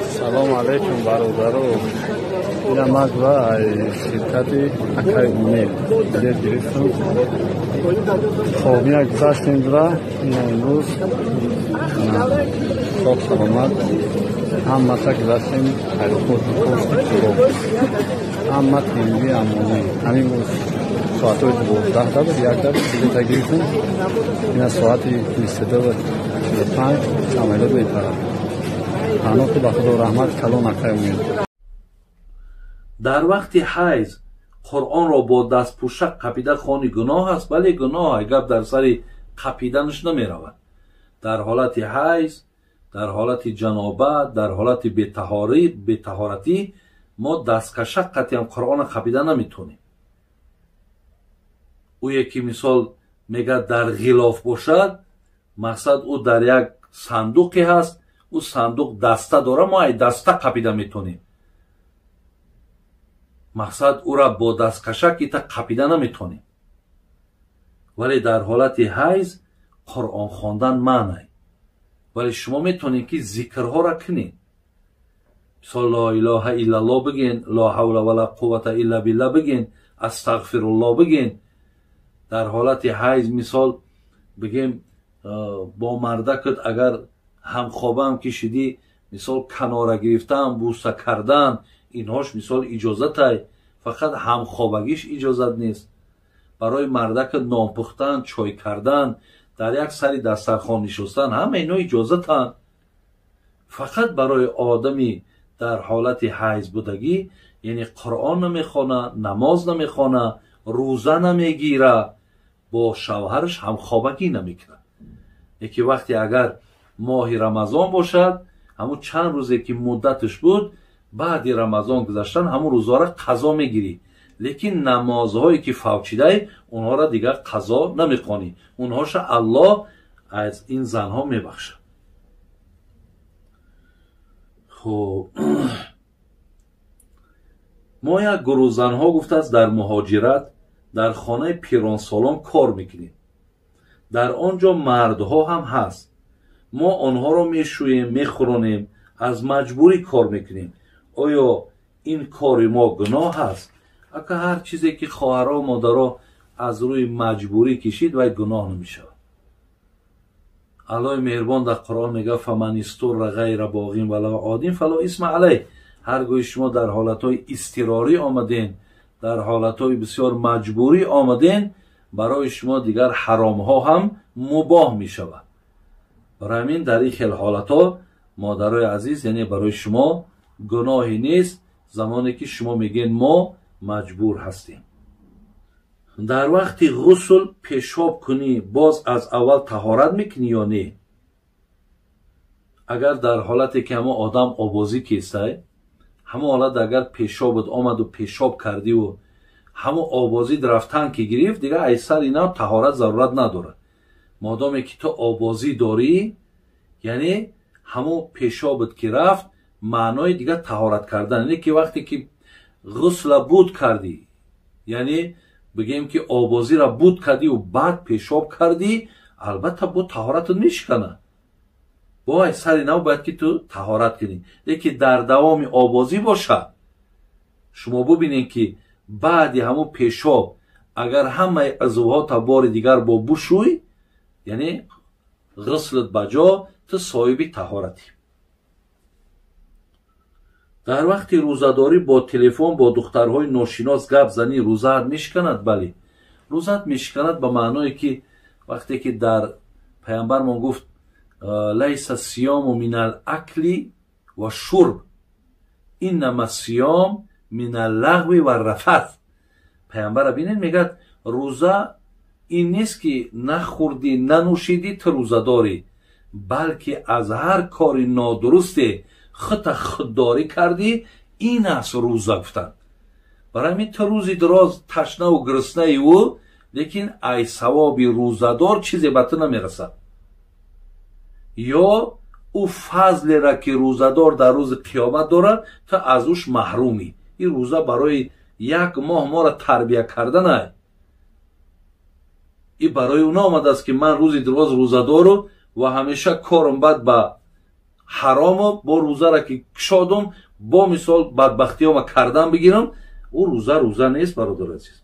سلام علیکم برادرو. این از و شرکت اکای امید بلیت گرفتم. خب یک گذاشتیم را امروز صبح سلامت هم تا گذاشتیم ایرپورت هم تیمی امونی همین روز ساعت 12 تا بود یک بلیت گرفتم. این ساعت 22 و 45 عملیات می‌کنم. خانوت با خدا رحمت کلون اکای امید. در وقت حیض قرآن را با دست پوشک قپیده خوانی گناه است، ولی گناه گپ در سر قپیدنش نمی رود. در حالت حیض، در حالت جنابت، در حالت بی‌طهارتی ما دستکشک قطعا قرآن قپیده نمیتونیم. او یکی مثال میگه در غلاف باشد، مقصد او در یک صندوقی هست، او صندوق دسته داره، ما ای دسته قپیده میتونیم. مقصد او را با دستکشک قپیده نمیتونیم. ولی در حالت حیض قرآن خواندن معنی. ولی شما میتونید که ذکرها را کنید. مثال لا اله الا الله بگین، لا حول ولا قوت الا بالله بگین، استغفر الله بگین. در حالت حیض مثال بگیم با مردکت اگر همخوابه هم کشیدی، مثال کناره گرفتن، بوسه کردن، اینهاش مثال اجازت های، فقط همخوابگیش اجازت نیست. برای مردک نان پختن، چای کردن، در یک سری دسترخوان نشستن، همه اینا اجازت هست. فقط برای آدمی در حالت حیض بودگی، یعنی قرآن نمیخونه، نماز نمیخونه، روزه نمیگیره، با شوهرش همخوابگی نمیکنه. یکی وقتی اگر ماه رمضان باشد، همون چند روزی که مدتش بود، بعد رمضان گذشتن همون روزها را قضا میگیری. لیکن نمازهایی که فوتیده اونها را دیگر قضا نمیکنی، اونهاش الله از این زنها میبخشه. خب ما یک گروه زنها گفته است در مهاجرت در خانه پیرانسالان کار میکنیم. در آنجا مردها هم هست. ما آنها را میشوییم، میخورانیم، از مجبوری کار میکنیم. آیا این کار ما گناه هست؟ اگه هر چیزی که خواهرها و مادرها از روی مجبوری کشید و گناه نمیشه. الله مهربان در قرآن میگه فمن استر غیر باغ ولا عاد فلا اسم علیه. هرگاه شما در حالتهای اضطراری آمدین، در حالتهای بسیار مجبوری آمدین، برای شما دیگر حرام ها هم مباح می شود. برای همین در این خیل حالت ها مادرای عزیز، یعنی برای شما گناهی نیست زمانی که شما میگین ما مجبور هستیم. در وقت غسل پیشاب کنی باز از اول طهارت میکنی یا نه؟ اگر در حالتی که همه آدم آبازی کیسته، همه حالت اگر پیشابت آمد و پیشاب کردی و همه آبازی درفتن که گرفت، دیگه ایسر اینا طهارت ضرورت نداره. مادامی که تو آبازی داری، یعنی همه پیشابت که رفت، معنای دیگه طهارت کردن. یعنی که وقتی که غسل بود کردی، یعنی بگیم که آبازی را بود کردی و بعد پیشاب کردی، البته بود طهارت نشکنه. با سری نو باید که تو طهارت کنی. لیکن در دوام آبازی باشه، شما ببینید که بعد همون پیشاب اگر همه عضوها تا بار دیگر با بشوی، یعنی غسلت بجا، تو صاحب طهارتی. در وقت روزه‌داری با تلفن با دخترهای ناشناس گپ زنی روزه میشکند؟ بله، روزه میشکند به معنای که وقتی که در پیامبر ما گفت لیس الصیام من الاکل و شرب انما الصیام من اللغو و الرفث. پیامبر ببینید میگه روزه این نیست که نخوردی ننوشیدی تو روزه داری، بلکه از هر کاری نادرست خودداری کردی، این است روزه گفتن. برای همین تو روزی دراز تشنه و گرسنه او، لیکن ای ثواب روزه دار چیزی به تو نمیرسد. یا او فضل را که روزه دار در روز قیامت داره تو از اوش محرومی. این روزه برای یک ماه ما را تربیه کردن، این برای اونا آمده است که من روزی دراز روزه دارم و همیشه کارم بعد به حرامو با روزه را که کشادم با مثال بدبختی ها کردن بگیرم او روزه نیست برادر عزیز.